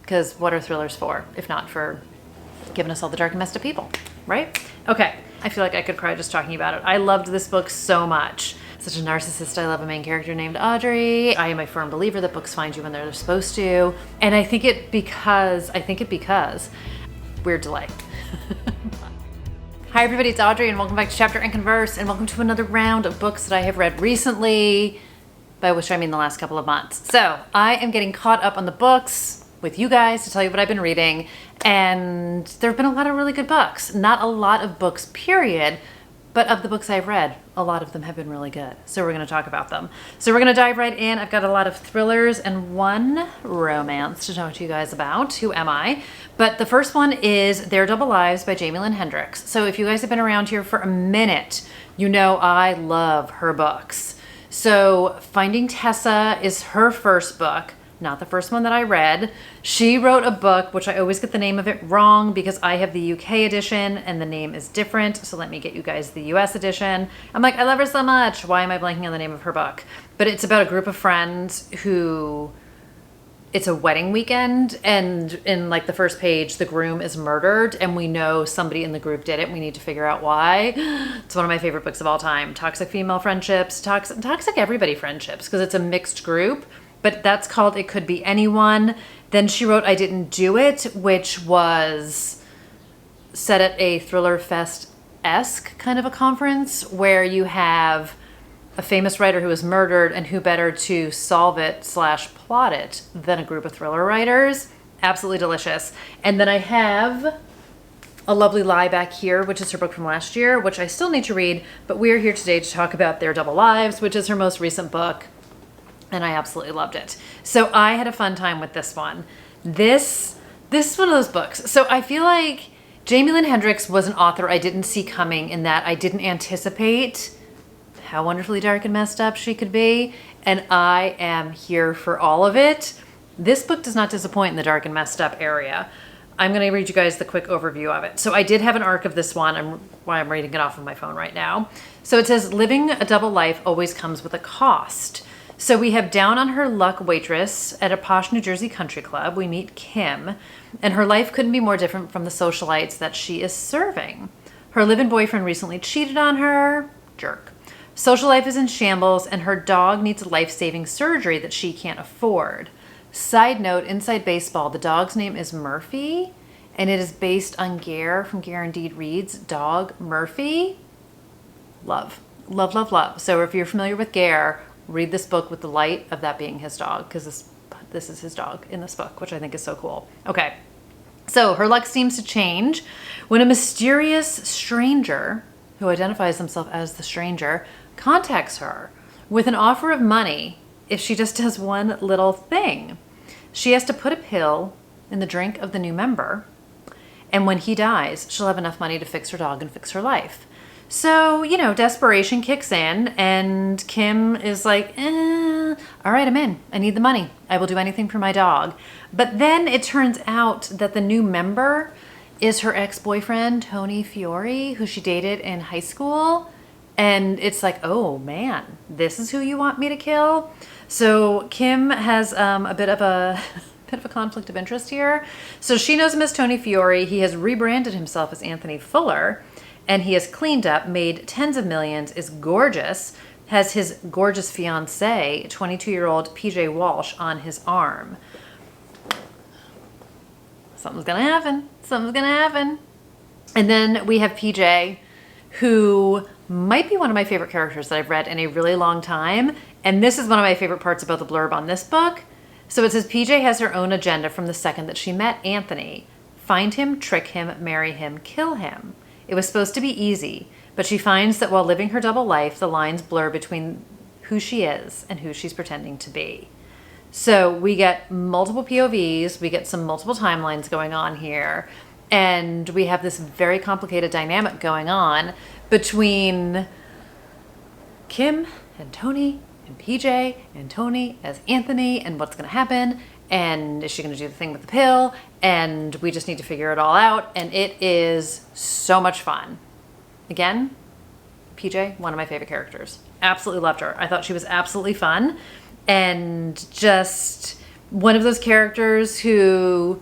because what are thrillers for, if not for giving us all the dark and messed up people, right? Okay, I feel like I could cry just talking about it. I loved this book so much. Such a narcissist. I love a main character named Audrey. I am a firm believer that books find you when they're supposed to. And I think it because, weird delay. Hi everybody, it's Audrey and welcome back to Chapter and Converse and welcome to another round of books that I have read recently, by which I mean the last couple of months. So I am getting caught up on the books with you guys to tell you what I've been reading, and there have been a lot of really good books. Not a lot of books, period, but of the books I've read, a lot of them have been really good. So we're going to talk about them. So we're going to dive right in. I've got a lot of thrillers and one romance to talk to you guys about. Who am I? But the first one is Their Double Lives by Jamie Lynn Hendricks. So if you guys have been around here for a minute, you know I love her books. So Finding Tessa is her first book. Not the first one that I read. She wrote a book, which I always get the name of it wrong because I have the UK edition and the name is different. So let me get you guys the US edition. I'm like, I love her so much. Why am I blanking on the name of her book? But it's about a group of friends who, it's a wedding weekend, and in like the first page, the groom is murdered and we know somebody in the group did it. We need to figure out why. It's one of my favorite books of all time. Toxic female friendships, toxic everybody friendships, because it's a mixed group. But that's called It Could Be Anyone. Then she wrote I Didn't Do It, which was set at a Thriller Fest-esque kind of a conference where you have a famous writer who was murdered, and who better to solve it / plot it than a group of thriller writers. Absolutely delicious. And then I have A Lovely Lie back here, which is her book from last year, which I still need to read, but we are here today to talk about Their Double Lives, which is her most recent book. And I absolutely loved it. So I had a fun time with this one. This is one of those books. So I feel like Jamie Lynn Hendricks was an author I didn't see coming, in that I didn't anticipate how wonderfully dark and messed up she could be. And I am here for all of it. This book does not disappoint in the dark and messed up area. I'm going to read you guys the quick overview of it. So I did have an arc of this one. I'm reading it off of my phone right now. So it says, living a double life always comes with a cost. So we have down on her luck waitress at a posh New Jersey country club. We meet Kim, and her life couldn't be more different from the socialites that she is serving. Her live-in boyfriend recently cheated on her. Jerk. Social life is in shambles, and her dog needs life-saving surgery that she can't afford. Side note, inside baseball, the dog's name is Murphy, and it is based on Gare from Gare Indeed Reads' dog, Murphy. Love. Love, love, love. So if you're familiar with Gare, read this book with the light of that being his dog, because this is his dog in this book, which I think is so cool. Okay, so her luck seems to change when a mysterious stranger, who identifies himself as the stranger, contacts her with an offer of money if she just does one little thing. She has to put a pill in the drink of the new member, and when he dies, she'll have enough money to fix her dog and fix her life. So, you know, desperation kicks in, and Kim is like, all right, I'm in. I need the money. I will do anything for my dog. But then it turns out that the new member is her ex-boyfriend, Tony Fiore, who she dated in high school. And it's like, oh man, this is who you want me to kill? So Kim has a bit of a conflict of interest here. So she knows him as Tony Fiore. He has rebranded himself as Anthony Fuller. And he has cleaned up, made tens of millions, is gorgeous, has his gorgeous fiance, 22-year-old PJ Walsh, on his arm. Something's gonna happen. Something's gonna happen. And then we have PJ, who might be one of my favorite characters that I've read in a really long time. And this is one of my favorite parts about the blurb on this book. So it says, PJ has her own agenda from the second that she met Anthony. Find him, trick him, marry him, kill him. It was supposed to be easy, but she finds that while living her double life, the lines blur between who she is and who she's pretending to be. So we get multiple POVs, we get some multiple timelines going on here, and we have this very complicated dynamic going on between Kim and Tony and PJ and Tony as Anthony, and what's going to happen, and is she going to do the thing with the pill, and we just need to figure it all out, and it is so much fun. Again, PJ, one of my favorite characters. Absolutely loved her. I thought she was absolutely fun, and just one of those characters who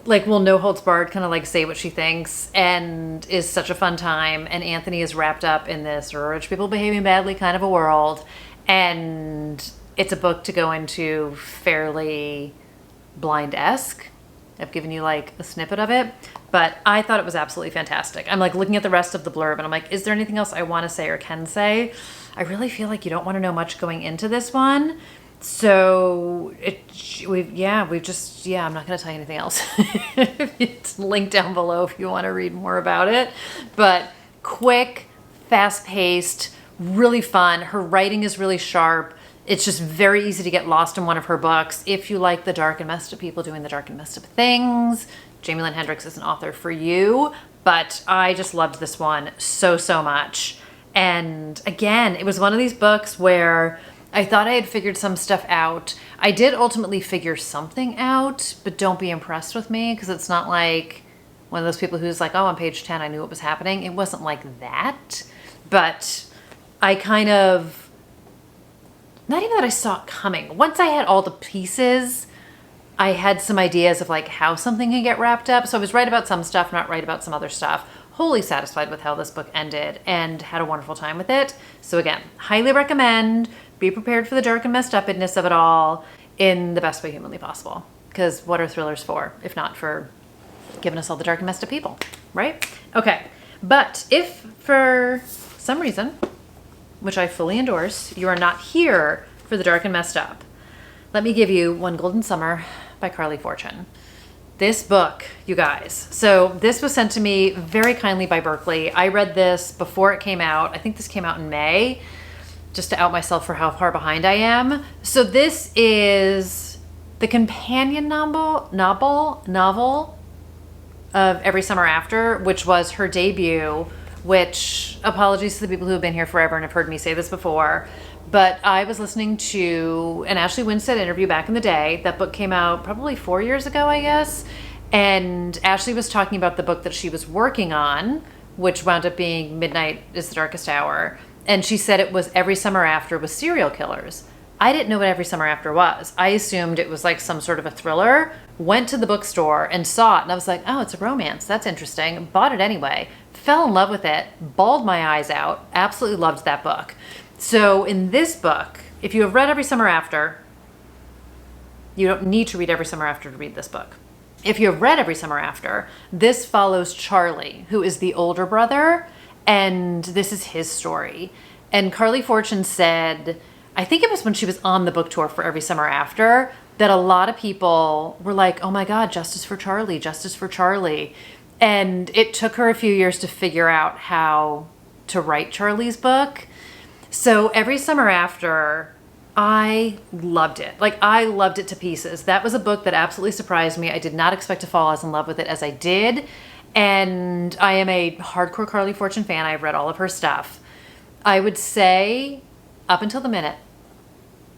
like will no holds barred kind of like say what she thinks and is such a fun time. And Anthony is wrapped up in this rich people behaving badly kind of a world. And it's a book to go into fairly blind-esque. I've given you like a snippet of it, but I thought it was absolutely fantastic. I'm like looking at the rest of the blurb and I'm like, is there anything else I want to say or can say? I really feel like you don't want to know much going into this one. So I'm not going to tell you anything else. It's linked down below if you want to read more about it, but quick, fast paced, really fun. Her writing is really sharp. It's just very easy to get lost in one of her books. If you like the dark and messed up people doing the dark and messed up things, Jamie Lynn Hendricks is an author for you. But I just loved this one so, so much. And again, it was one of these books where I thought I had figured some stuff out. I did ultimately figure something out, but don't be impressed with me because it's not like one of those people who's like, oh, on page 10, I knew what was happening. It wasn't like that. But I kind of... not even that I saw it coming. Once I had all the pieces, I had some ideas of like how something can get wrapped up. So I was right about some stuff, not right about some other stuff. Wholly satisfied with how this book ended and had a wonderful time with it. So again, highly recommend. Be prepared for the dark and messed upness of it all in the best way humanly possible. Because what are thrillers for, if not for giving us all the dark and messed up people, right? Okay, but if for some reason, which I fully endorse, you are not here for the dark and messed up, let me give you One Golden Summer by Carly Fortune. This book, you guys. So this was sent to me very kindly by Berkeley. I read this before it came out. I think this came out in May, just to out myself for how far behind I am. So this is the companion novel of Every Summer After, which was her debut, which, apologies to the people who have been here forever and have heard me say this before, but I was listening to an Ashley Winstead interview back in the day. That book came out probably 4 years ago, I guess. And Ashley was talking about the book that she was working on, which wound up being Midnight is the Darkest Hour. And she said it was Every Summer After with serial killers. I didn't know what Every Summer After was. I assumed it was like some sort of a thriller, went to the bookstore and saw it. And I was like, oh, it's a romance. That's interesting. Bought it anyway. Fell in love with it, bawled my eyes out, absolutely loved that book. So in this book, if you have read Every Summer After, you don't need to read Every Summer After to read this book. If you have read Every Summer After, this follows Charlie, who is the older brother, and this is his story. And Carly Fortune said, I think it was when she was on the book tour for Every Summer After, that a lot of people were like, oh my God, justice for Charlie, justice for Charlie. And it took her a few years to figure out how to write Charlie's book. So Every Summer After, I loved it. Like, I loved it to pieces. That was a book that absolutely surprised me. I did not expect to fall as in love with it as I did. And I am a hardcore Carly Fortune fan. I've read all of her stuff. I would say up until the minute,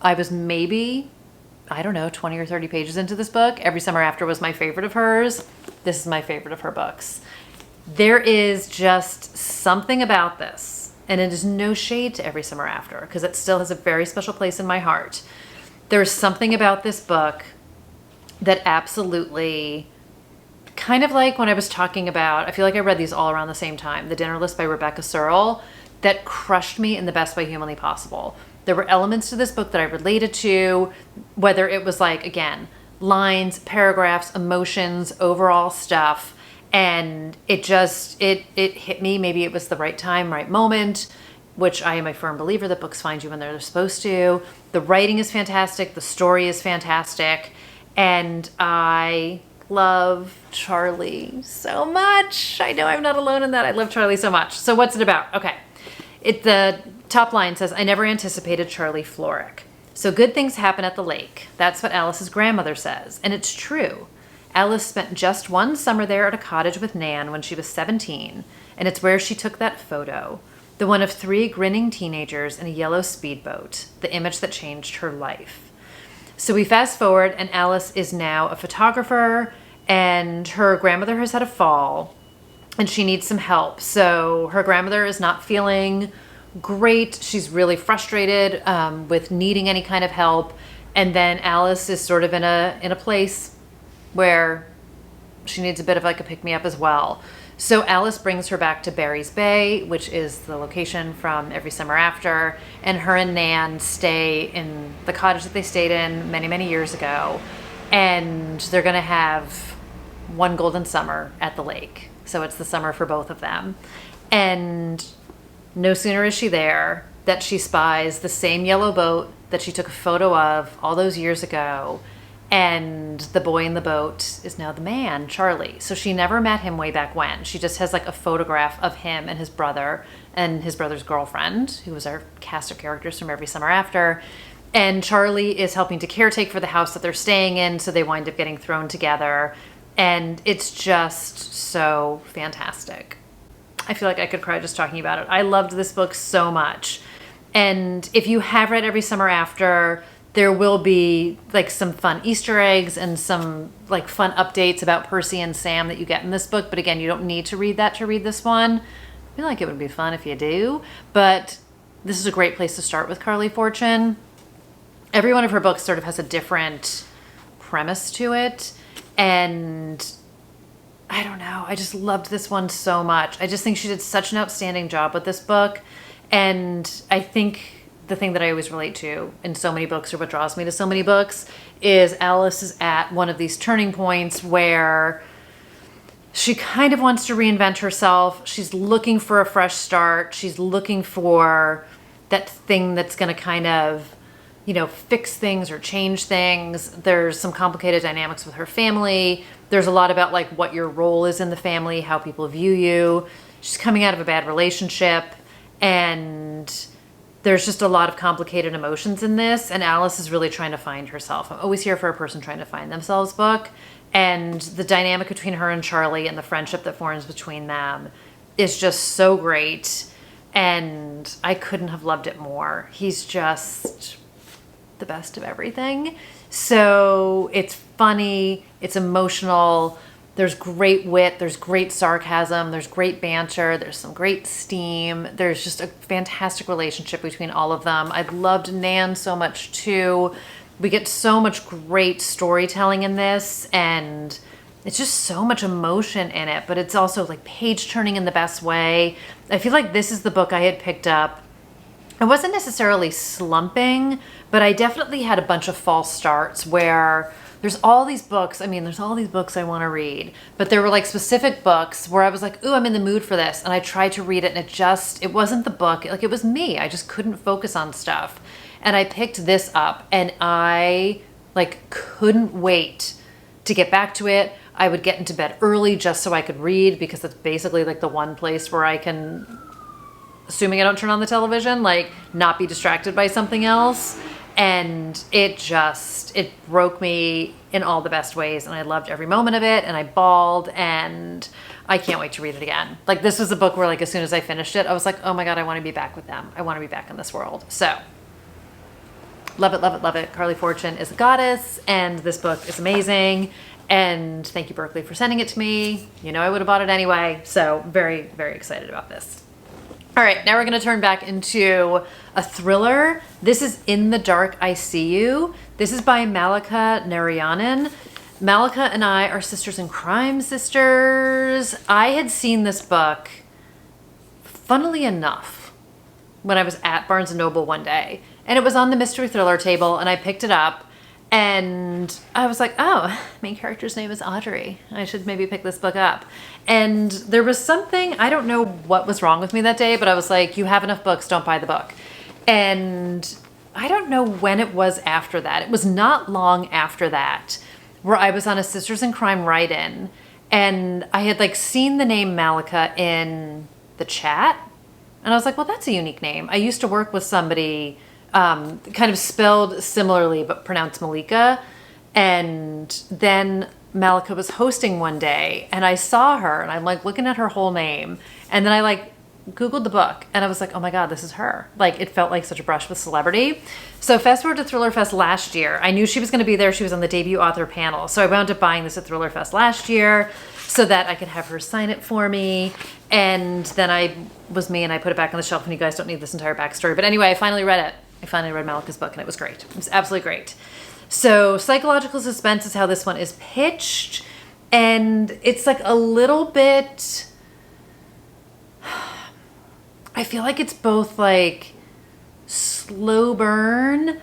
I was maybe, I don't know, 20 or 30 pages into this book. Every Summer After was my favorite of hers. This is my favorite of her books. There is just something about this, and it is no shade to Every Summer After, because it still has a very special place in my heart. There's something about this book that absolutely, kind of like when I was talking about, I feel like I read these all around the same time, The Dinner List by Rebecca Searle, that crushed me in the best way humanly possible. There were elements to this book that I related to, whether it was like, again, lines, paragraphs, emotions, overall stuff. And it just, it hit me. Maybe it was the right time, right moment, which I am a firm believer that books find you when they're supposed to. The writing is fantastic. The story is fantastic. And I love Charlie so much. I know I'm not alone in that. I love Charlie so much. So what's it about? Okay. The top line says, I never anticipated Charlie Florrick. So good things happen at the lake. That's what Alice's grandmother says. And it's true. Alice spent just one summer there at a cottage with Nan when she was 17. And it's where she took that photo. The one of 3 grinning teenagers in a yellow speedboat. The image that changed her life. So we fast forward and Alice is now a photographer and her grandmother has had a fall and she needs some help. So her grandmother is not feeling great. She's really frustrated with needing any kind of help. And then Alice is sort of in a place where she needs a bit of like a pick-me-up as well. So Alice brings her back to Barry's Bay, which is the location from Every Summer After, and her and Nan stay in the cottage that they stayed in many, many years ago, and they're going to have one golden summer at the lake. So it's the summer for both of them. And no sooner is she there that she spies the same yellow boat that she took a photo of all those years ago. And the boy in the boat is now the man, Charlie. So she never met him way back when. She just has like a photograph of him and his brother's girlfriend, who was our cast of characters from Every Summer After. And Charlie is helping to caretake for the house that they're staying in, so they wind up getting thrown together. And it's just so fantastic. I feel like I could cry just talking about it. I loved this book so much. And if you have read Every Summer After, there will be like some fun Easter eggs and some like fun updates about Percy and Sam that you get in this book. But again, you don't need to read that to read this one. I feel like it would be fun if you do. But this is a great place to start with Carly Fortune. Every one of her books sort of has a different premise to it. And I don't know, I just loved this one so much. I just think she did such an outstanding job with this book. And I think the thing that I always relate to in so many books, or what draws me to so many books, is Alice is at one of these turning points where she kind of wants to reinvent herself. She's looking for a fresh start. She's looking for that thing that's going to kind of, you know, fix things or change things. There's some complicated dynamics with her family. There's a lot about like what your role is in the family, how people view you. She's coming out of a bad relationship, and there's just a lot of complicated emotions in this, and Alice is really trying to find herself. I'm always here for a person trying to find themselves book, and the dynamic between her and Charlie and the friendship that forms between them is just so great, and I couldn't have loved it more. He's just the best of everything. So it's funny, it's emotional, there's great wit, there's great sarcasm, there's great banter, there's some great steam. There's just a fantastic relationship between all of them. I loved Nan so much too. We get so much great storytelling in this, and it's just so much emotion in it, but it's also like page turning in the best way. I feel like this is the book I had picked up. I wasn't necessarily slumping, but I definitely had a bunch of false starts where there's all these books. I mean, there's all these books I want to read, but there were like specific books where I was like, ooh, I'm in the mood for this. And I tried to read it, and it wasn't the book. Like, it was me. I just couldn't focus on stuff. And I picked this up, and I like couldn't wait to get back to it. I would get into bed early just so I could read, because that's basically like the one place where I can, assuming I don't turn on the television, like not be distracted by something else. And it broke me in all the best ways, and I loved every moment of it, and I bawled, and I can't wait to read it again. Like, this was a book where like as soon as I finished it, I was like, oh my God, I want to be back with them. I want to be back in this world. So love it, love it, love it. Carly Fortune is a goddess, and this book is amazing. And thank you, Berkeley, for sending it to me. You know I would have bought it anyway. So very, very excited about this. All right, now we're going to turn back into a thriller. This is In the Dark, I See You. This is by Malika Narayanan. Malika and I are sisters in crime, sisters. I had seen this book, funnily enough, when I was at Barnes & Noble one day. And it was on the mystery thriller table, and I picked it up. And I was like, oh, main character's name is Audrey. I should maybe pick this book up. And there was something, I don't know what was wrong with me that day, but I was like, you have enough books, don't buy the book. And I don't know when it was after that. It was not long after that where I was on a Sisters in Crime write-in, and I had like seen the name Malika in the chat. And I was like, well, that's a unique name. I used to work with somebody kind of spelled similarly, but pronounced Malika. And then Malika was hosting one day, and I saw her, and I'm like looking at her whole name. And then I like Googled the book, and I was like, oh my God, this is her. Like, it felt like such a brush with celebrity. So fast forward to Thriller Fest last year. I knew she was going to be there. She was on the debut author panel. So I wound up buying this at Thriller Fest last year so that I could have her sign it for me. And then I put it back on the shelf, and you guys don't need this entire backstory. But anyway, I finally read it. I finally read Malika's book, and it was great. It was absolutely great. So psychological suspense is how this one is pitched. And it's like a little bit, I feel like it's both like slow burn,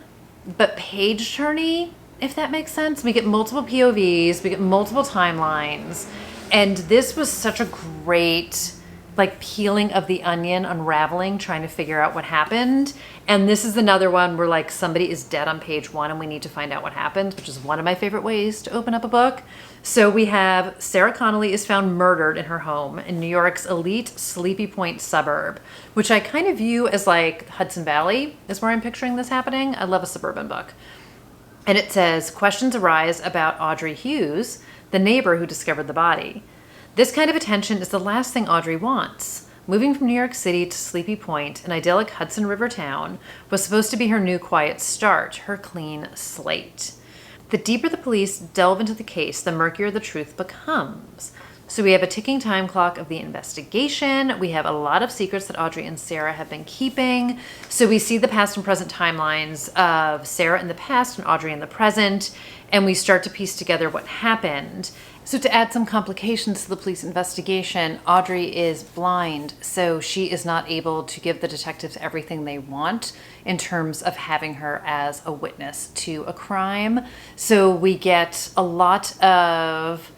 but page turny, if that makes sense. We get multiple POVs, we get multiple timelines. And this was such a great like peeling of the onion, unraveling, trying to figure out what happened. And this is another one where like somebody is dead on page 1 and we need to find out what happened, which is one of my favorite ways to open up a book. So we have Sarah Connolly is found murdered in her home in New York's elite Sleepy Point suburb, which I kind of view as like Hudson Valley is where I'm picturing this happening. I love a suburban book. And it says, questions arise about Audrey Hughes, the neighbor who discovered the body. This kind of attention is the last thing Audrey wants. Moving from New York City to Sleepy Point, an idyllic Hudson River town, was supposed to be her new quiet start, her clean slate. The deeper the police delve into the case, the murkier the truth becomes. So we have a ticking time clock of the investigation. We have a lot of secrets that Audrey and Sarah have been keeping. So we see the past and present timelines of Sarah in the past and Audrey in the present, and we start to piece together what happened. So to add some complications to the police investigation, Audrey is blind, so she is not able to give the detectives everything they want in terms of having her as a witness to a crime. So we get a lot of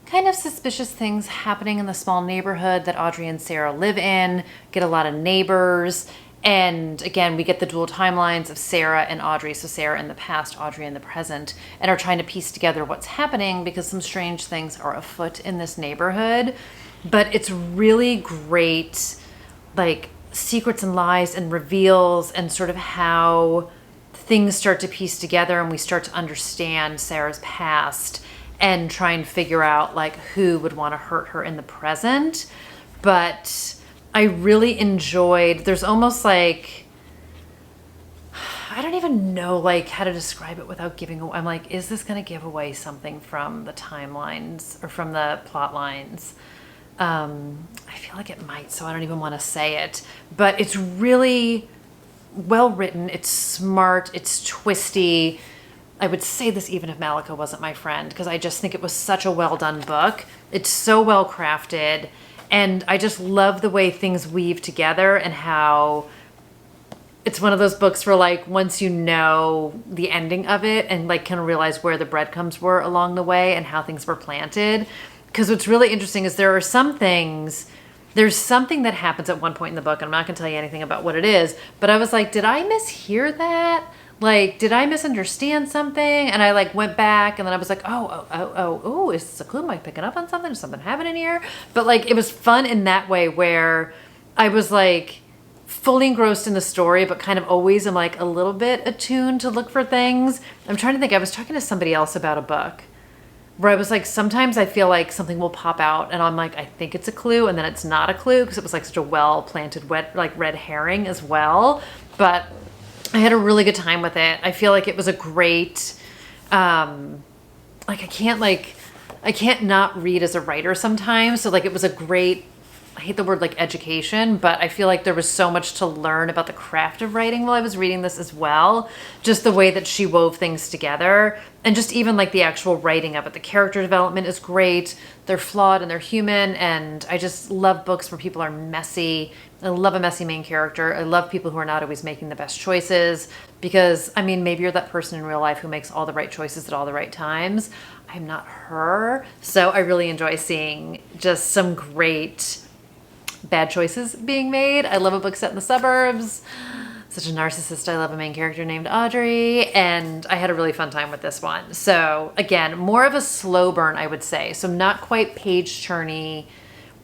kind of suspicious things happening in the small neighborhood that Audrey and Sarah live in, get a lot of neighbors. And again, we get the dual timelines of Sarah and Audrey. So Sarah in the past, Audrey in the present, and are trying to piece together what's happening because some strange things are afoot in this neighborhood. But it's really great, like secrets and lies and reveals and sort of how things start to piece together and we start to understand Sarah's past and try and figure out like who would want to hurt her in the present. But I really enjoyed, there's almost like, I don't even know like how to describe it without giving away. I'm like, is this going to give away something from the timelines or from the plot lines? I feel like it might, so I don't even want to say it. But it's really well written. It's smart. It's twisty. I would say this even if Malika wasn't my friend, because I just think it was such a well done book. It's so well crafted. And I just love the way things weave together and how it's one of those books where like once you know the ending of it and like can realize where the breadcrumbs were along the way and how things were planted. Because what's really interesting is there are some things, there's something that happens at one point in the book. I'm not going to tell you anything about what it is, but I was like, did I mishear that? Like, did I misunderstand something? And I like went back and then I was like, oh, is this a clue? Am I picking up on something? Is something happening here? But like, it was fun in that way where I was like fully engrossed in the story, but kind of always am like a little bit attuned to look for things. I'm trying to think, I was talking to somebody else about a book where I was like, sometimes I feel like something will pop out and I'm like, I think it's a clue. And then it's not a clue because it was like such a well planted, like red herring as well. But I had a really good time with it. I feel like it was a great, like I can't not read as a writer sometimes. So like it was a great, I hate the word like education, but I feel like there was so much to learn about the craft of writing while I was reading this as well. Just the way that she wove things together and just even like the actual writing of it. The character development is great. They're flawed and they're human. And I just love books where people are messy. I love a messy main character. I love people who are not always making the best choices because, I mean, maybe you're that person in real life who makes all the right choices at all the right times. I'm not her. So I really enjoy seeing just some great bad choices being made. I love a book set in the suburbs. Such a narcissist. I love a main character named Audrey. And I had a really fun time with this one. So again, more of a slow burn, I would say. So not quite page turny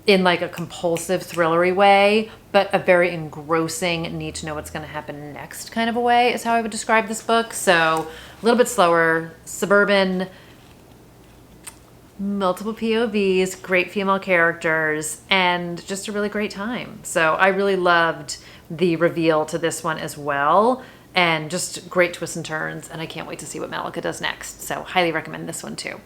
in like a compulsive thrillery way, but a very engrossing, need to know what's going to happen next kind of a way is how I would describe this book. So a little bit slower, suburban, multiple POVs, great female characters, and just a really great time. So I really loved the reveal to this one as well, and just great twists and turns, and I can't wait to see what Malika does next. So highly recommend this one too.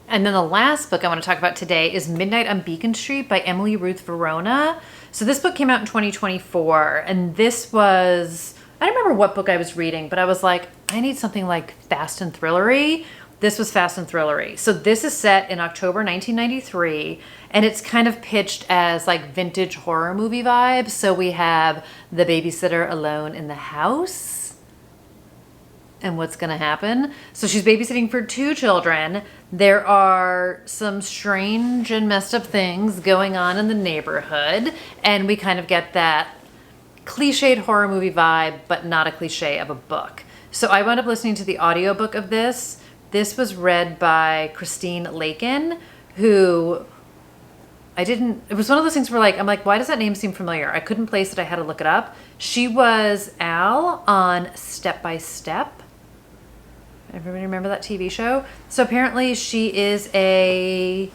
And then the last book I want to talk about today is Midnight on Beacon Street by Emily Ruth Verona. So this book came out in 2024, and this was I don't remember what book I was reading, but I was like, I need something like fast and thrillery. This was fast and thrillery. So this is set in October 1993, and it's kind of pitched as like vintage horror movie vibes. So we have the babysitter alone in the house. And what's going to happen? So she's babysitting for 2 children. There are some strange and messed up things going on in the neighborhood. And we kind of get that cliched horror movie vibe, but not a cliche of a book. So I wound up listening to the audiobook of this. This was read by Christine Lakin, who it was one of those things where I'm like, why does that name seem familiar? I couldn't place it. I had to look it up. She was Al on Step by Step. Everybody remember that TV show? So apparently she is a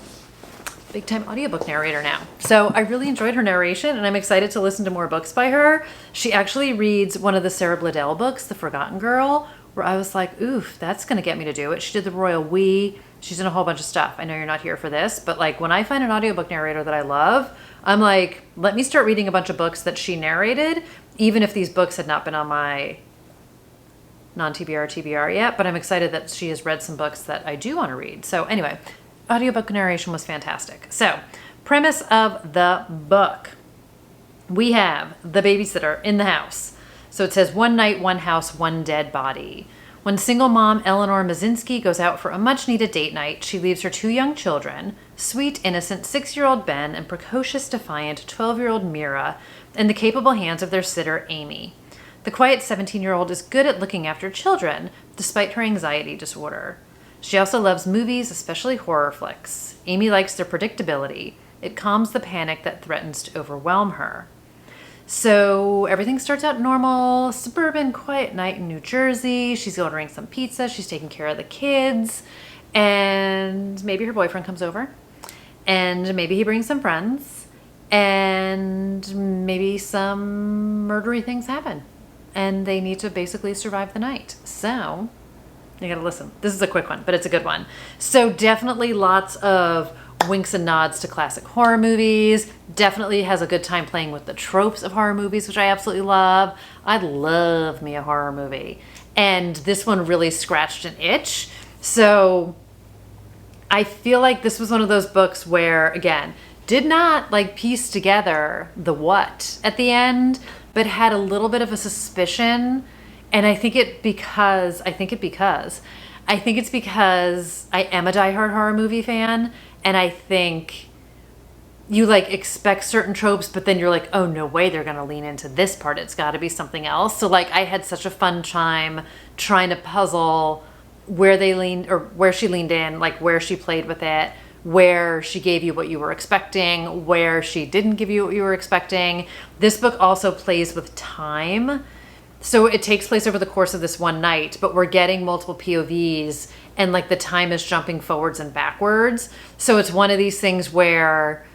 big time audiobook narrator now. So I really enjoyed her narration, and I'm excited to listen to more books by her. She actually reads one of the Sarah Bladell books, The Forgotten Girl, where I was like, oof, that's going to get me to do it. She did The Royal We. She's in a whole bunch of stuff. I know you're not here for this, but like when I find an audiobook narrator that I love, I'm like, let me start reading a bunch of books that she narrated, even if these books had not been on my non-TBR TBR yet, but I'm excited that she has read some books that I do want to read. So anyway, audiobook narration was fantastic. So premise of the book. We have the babysitter in the house. So it says, one night, one house, one dead body. When single mom Eleanor Mazinski goes out for a much-needed date night, she leaves her 2 young children, sweet, innocent 6-year-old Ben and precocious, defiant 12-year-old Mira, in the capable hands of their sitter, Amy. The quiet 17-year-old is good at looking after children, despite her anxiety disorder. She also loves movies, especially horror flicks. Amy likes their predictability. It calms the panic that threatens to overwhelm her. So everything starts out normal, suburban, quiet night in New Jersey. She's ordering some pizza. She's taking care of the kids. And maybe her boyfriend comes over. And maybe he brings some friends. And maybe some murdery things happen. And they need to basically survive the night. So you gotta listen. This is a quick one, but it's a good one. So definitely lots of winks and nods to classic horror movies. Definitely has a good time playing with the tropes of horror movies, which I absolutely love. I love me a horror movie. And this one really scratched an itch. So I feel like this was one of those books where, again, did not like piece together the what at the end, but had a little bit of a suspicion. And I think it's because I am a diehard horror movie fan. And I think you like expect certain tropes, but then you're like, oh, no way they're going to lean into this part. It's got to be something else. So like I had such a fun time trying to puzzle where they leaned or where she leaned in, like where she played with it, where she gave you what you were expecting, where she didn't give you what you were expecting. This book also plays with time. So it takes place over the course of this one night, but we're getting multiple POVs and like the time is jumping forwards and backwards. So it's one of these things where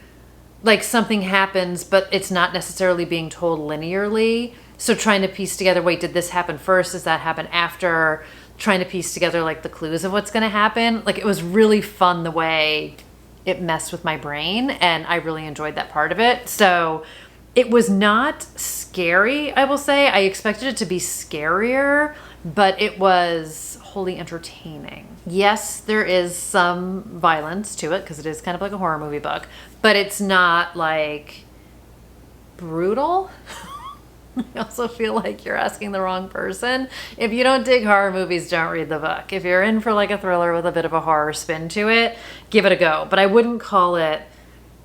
like something happens, but it's not necessarily being told linearly. So trying to piece together, wait, did this happen first? Does that happen after? Trying to piece together like the clues of what's going to happen. Like it was really fun the way it messed with my brain, and I really enjoyed that part of it. So it was not scary, I will say. I expected it to be scarier, but it was wholly entertaining. Yes, there is some violence to it because it is kind of like a horror movie book, but it's not like brutal. I also feel like you're asking the wrong person. If you don't dig horror movies, don't read the book. If you're in for like a thriller with a bit of a horror spin to it, give it a go. But I wouldn't call it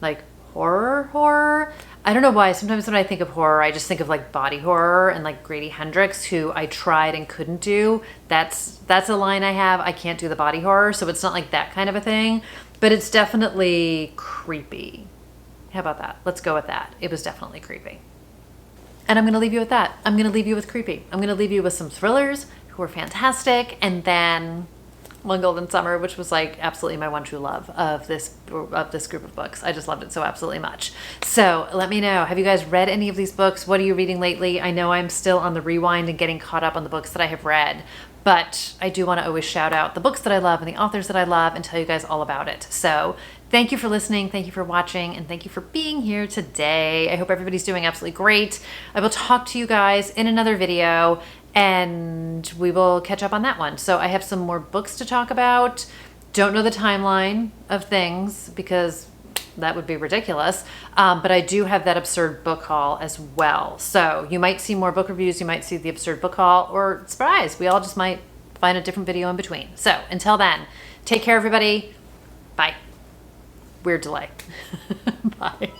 like horror. I don't know why. Sometimes when I think of horror, I just think of like body horror and like Grady Hendrix, who I tried and couldn't do. That's a line I have. I can't do the body horror, so it's not like that kind of a thing. But it's definitely creepy. How about that? Let's go with that. It was definitely creepy. And I'm going to leave you with that. I'm going to leave you with creepy. I'm going to leave you with some thrillers who were fantastic. And then One Golden Summer, which was like absolutely my one true love of this group of books. I just loved it so absolutely much. So let me know, have you guys read any of these books? What are you reading lately? I know I'm still on the rewind and getting caught up on the books that I have read, but I do want to always shout out the books that I love and the authors that I love and tell you guys all about it. So thank you for listening, thank you for watching, and thank you for being here today. I hope everybody's doing absolutely great. I will talk to you guys in another video, and we will catch up on that one. So I have some more books to talk about. Don't know the timeline of things because that would be ridiculous. But I do have that absurd book haul as well. So you might see more book reviews, you might see the absurd book haul, or surprise, we all just might find a different video in between. So until then, take care everybody. Bye. Weird delay. Bye.